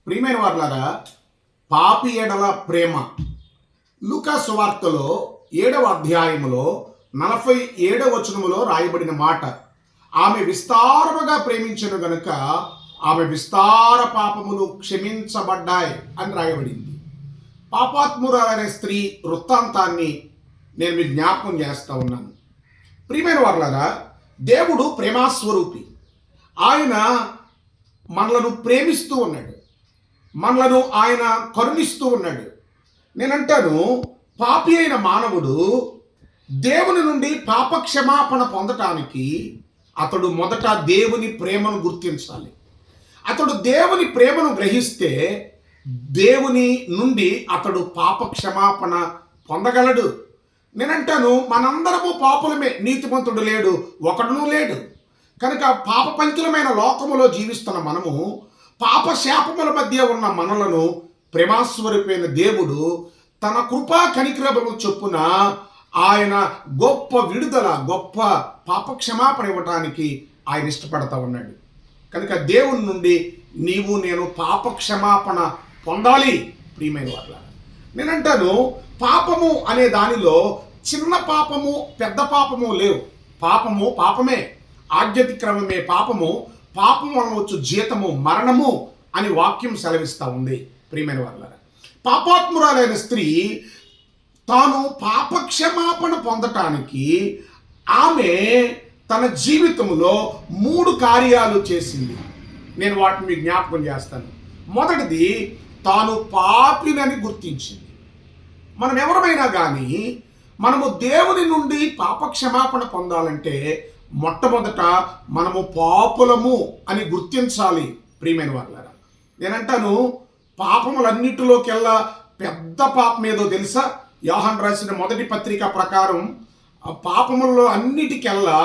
ప్రియమైన వారులారా, పాపి ఎడల ప్రేమ లూకా సువార్తలో 7వ అధ్యాయములో 47వ వచనములో రాయబడిన మాట. ఆమె విస్తారముగా ప్రేమించెను గనుక ఆమె విస్తార పాపములు క్షమించబడ్డాయి అని రాయబడింది. పాపాత్మురాలనే స్త్రీ వృత్తాంతాన్ని నేను మీకు జ్ఞాపకం చేస్తూ ఉన్నాను. ప్రియమైన వారులారా, దేవుడు ప్రేమాస్వరూపి. ఆయన మనలను ప్రేమిస్తూ ఉన్నాడు, మనలను ఆయన కరుణిస్తూ ఉన్నాడు. నేనంటాను, పాపి అయిన మానవుడు దేవుని నుండి పాప క్షమాపణ పొందటానికి అతడు మొదట దేవుని ప్రేమను గుర్తించాలి. అతడు దేవుని ప్రేమను గ్రహిస్తే దేవుని నుండి అతడు పాప క్షమాపణ పొందగలడు. నేనంటాను, మనందరము పాపులమే, నీతిమంతుడు లేడు, ఒకడునూ లేడు. కనుక పాపపంకిలమైన లోకములో జీవిస్తున్న మనము, పాప శాపముల మధ్య ఉన్న మనలను ప్రేమాస్వరూపైన దేవుడు తన కృపా కనికరముల చొప్పున ఆయన గొప్ప విడుదల, గొప్ప పాప క్షమాపణ ఇవ్వటానికి ఆయన ఇష్టపడతా ఉన్నాడు. కనుక దేవుని నుండి నీవు నేను పాప క్షమాపణ పొందాలి. ప్రియమైన వాళ్ళ, నేనంటాను, పాపము అనే దానిలో చిన్న పాపము పెద్ద పాపము లేవు. పాపము పాపమే, ఆజ్ఞాతిక్రమమే పాపము. పాపం వలన వచ్చు జీతము మరణము అని వాక్యం సెలవిస్తూ ఉంది. ప్రియమైన వాళ్ళ, పాపాత్మురాలైన స్త్రీ తాను పాపక్షమాపణ పొందటానికి ఆమె తన జీవితంలో 3 కార్యాలు చేసింది. నేను వాటిని మీకు జ్ఞాపకం చేస్తాను. మొదటిది, తాను పాపినని గుర్తించింది. మనం ఎవరమైనా కానీ మనము దేవుని నుండి పాపక్షమాపణ పొందాలంటే మొట్టమొదట మనము పాపులము అని గుర్తించాలి. ప్రియమైన వాళ్ళారా, నేనంటాను, పాపములన్నిటిలోకెల్లా పెద్ద పాపం ఏదో తెలుసా? యోహాను రాసిన మొదటి పత్రిక ప్రకారం పాపములలో అన్నిటికెల్లా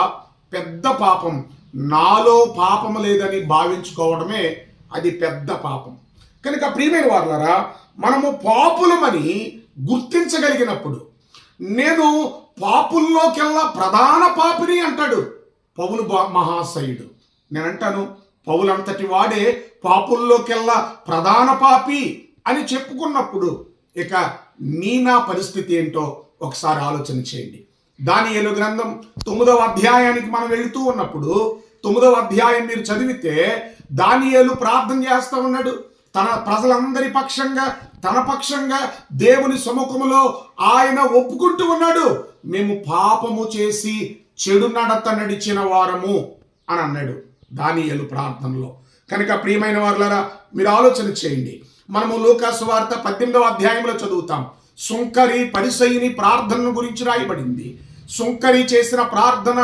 పెద్ద పాపం నాలో పాపము లేదని భావించుకోవడమే అది పెద్ద పాపం. కనుక ప్రియమైన వారులారా, మనము పాపులమని గుర్తించగలిగినప్పుడు, నేను పాపుల్లోకెల్లా ప్రధాన పాపిని అంటాడు పౌలు మహాశయుడు. నేనంటాను, పౌలంతటి వాడే పాపుల్లోకెల్లా ప్రధాన పాపి అని చెప్పుకున్నప్పుడు ఇక నా పరిస్థితి ఏంటో ఒకసారి ఆలోచన చేయండి. దానియేలు గ్రంథం 9వ అధ్యాయానికి మనం వెళుతూ ఉన్నప్పుడు 9వ అధ్యాయం మీరు చదివితే దానియేలు ప్రార్థన చేస్తూ ఉన్నాడు. తన ప్రజలందరి పక్షంగా, తన పక్షంగా దేవుని సముఖములో ఆయన ఒప్పుకుంటూ ఉన్నాడు. మేము పాపము చేసి చెడు నడత నడిచిన వారము అని అన్నాడు దానియేలు ప్రార్థనలో. కనుక ప్రియమైన వారులారా, మీరు ఆలోచన చేయండి. మనము లూకా సువార్త 18వ అధ్యాయంలో చదువుతాం. సుంకరి పరిసయ్యుని ప్రార్థన గురించి రాయబడింది. సుంకరి చేసిన ప్రార్థన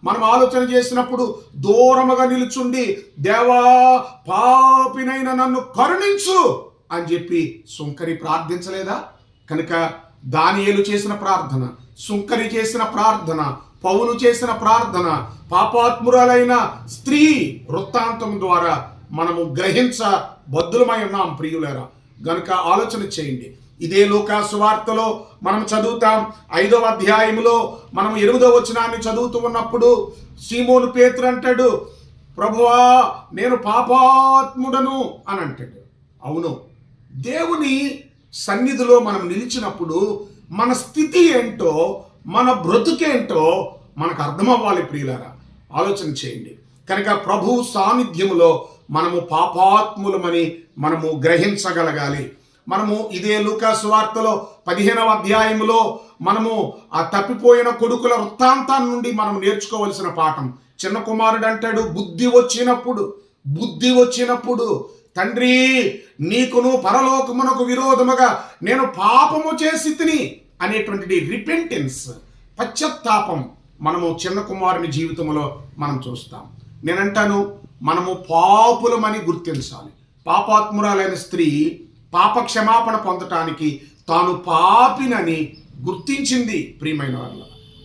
మనం ఆలోచన చేసినప్పుడు దూరముగా నిలుచుండి, దేవా పాపినైన నన్ను కరుణించు అని చెప్పి సుంకరి ప్రార్థించలేదా? కనుక దానియేలు చేసిన ప్రార్థన, సుంకరి చేసిన ప్రార్థన, పౌలు చేసిన ప్రార్థన, పాపాత్మురాలైన స్త్రీ వృత్తాంతం ద్వారా మనము గ్రహించబద్దులమై ఉన్నాం ప్రియులారా. గనుక ఆలోచన చేయండి. ఇదే లూకా సువార్తలో మనం చదువుతాం. 5వ అధ్యాయంలో మనం 8వ వచనాన్ని చదువుతూ ఉన్నప్పుడు సీమోను పేతురు అంటాడు, ప్రభువా నేను పాపాత్ముడను అని అంటాడు. అవును, దేవుని సన్నిధిలో మనం నిలిచినప్పుడు మన స్థితి ఏంటో, మన బ్రతుకేంటో మనకు అర్థమవ్వాలి ప్రియులారా. ఆలోచన చేయండి. కనుక ప్రభు సాన్నిధ్యములో మనము పాపాత్ములమని మనము గ్రహించగలగాలి. మనము ఇదే లూకా సువార్తలో 15వ అధ్యాయములో మనము ఆ తప్పిపోయిన కొడుకుల వృత్తాంతాన్ని నుండి మనం నేర్చుకోవలసిన పాఠం. చిన్న కుమారుడు అంటాడు, బుద్ధి వచ్చినప్పుడు తండ్రి నీకును పరలోకమునకు విరోధముగా నేను పాపము చేసి తిని అనేటువంటి రిపెంటెన్స్, పశ్చాత్తాపం మనము చిన్న కుమారుని జీవితంలో మనం చూస్తాం. నేనంటాను, మనము పాపులమని గుర్తించాలి. పాపాత్మురాలైన స్త్రీ పాప క్షమాపణ పొందటానికి తాను పాపినని గుర్తించింది. ప్రియమైన వాళ్ళ,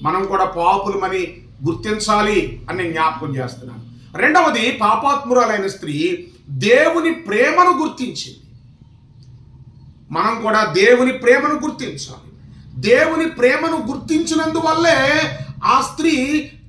మనం కూడా పాపులమని గుర్తించాలి అని జ్ఞాపకం చేస్తున్నాను. రెండవది, పాపాత్మురాలైన స్త్రీ దేవుని ప్రేమను గుర్తించింది. మనం కూడా దేవుని ప్రేమను గుర్తించాలి. దేవుని ప్రేమను గుర్తించినందువల్లే ఆ స్త్రీ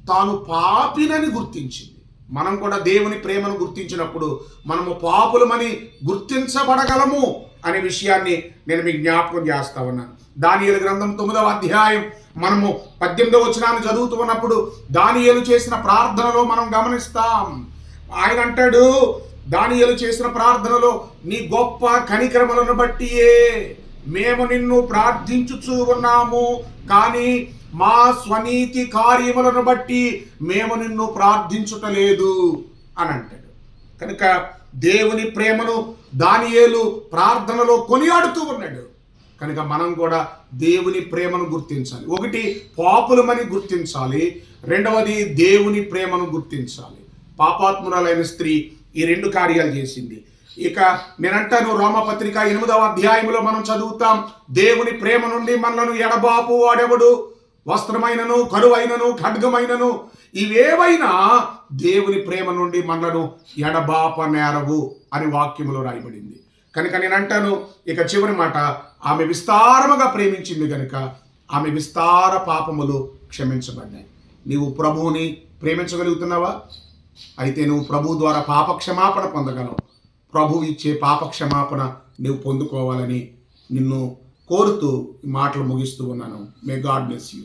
తాను పాపినని గుర్తించింది. మనం కూడా దేవుని ప్రేమను గుర్తించినప్పుడు మనము పాపులమని గుర్తించబడగలము అనే విషయాన్ని నేను మీకు జ్ఞాపకం చేస్తా ఉన్నాను. దానియేలు గ్రంథం 9వ అధ్యాయం మనము 18వ వచనాన్ని చదువుతూ ఉన్నప్పుడు దానియేలు చేసిన ప్రార్థనలో మనం గమనిస్తాం. ఆయన అంటాడు, దానియేలు చేసిన ప్రార్థనలో, నీ గొప్ప కనికరములను బట్టియే మేము నిన్ను ప్రార్థించుచూ ఉన్నాము, కానీ మా స్వనీతి కార్యములను బట్టి మేము నిన్ను ప్రార్థించుటలేదు అని అంటాడు. కనుక దేవుని ప్రేమను దానియేలు ప్రార్థనలో కొనియాడుతూ ఉన్నాడు. కనుక మనం కూడా దేవుని ప్రేమను గుర్తించాలి. ఒకటి, పాపులమని గుర్తించాలి. రెండవది, దేవుని ప్రేమను గుర్తించాలి. పాపాత్మురాలైన స్త్రీ ఈ 2 కార్యాలు చేసింది. ఇక నేనంటాను, రోమపత్రిక 8వ అధ్యాయంలో మనం చదువుతాం, దేవుని ప్రేమ నుండి మనలను ఎడబాపు వాడెవడు? వస్త్రమైనను, కరువైనను, ఖడ్గమైనను, ఇవేవైనా దేవుని ప్రేమ నుండి మనలను ఎడబాప నేరవు అని వాక్యములో రాయబడింది. కనుక నేనంటాను, ఇక చివరి మాట, ఆమె విస్తారముగా ప్రేమించింది కనుక ఆమె విస్తార పాపములు క్షమించబడ్డాయి. నీవు ప్రభువుని ప్రేమించగలుగుతున్నావా? అయితే నువ్వు ప్రభు ద్వారా పాప క్షమాపణ పొందగలవు. ప్రభు ఇచ్చే పాప క్షమాపణ నువ్వు పొందుకోవాలని నిన్ను కోరుతూ ఈ మాటలు ముగిస్తూ ఉన్నాను. May God bless you.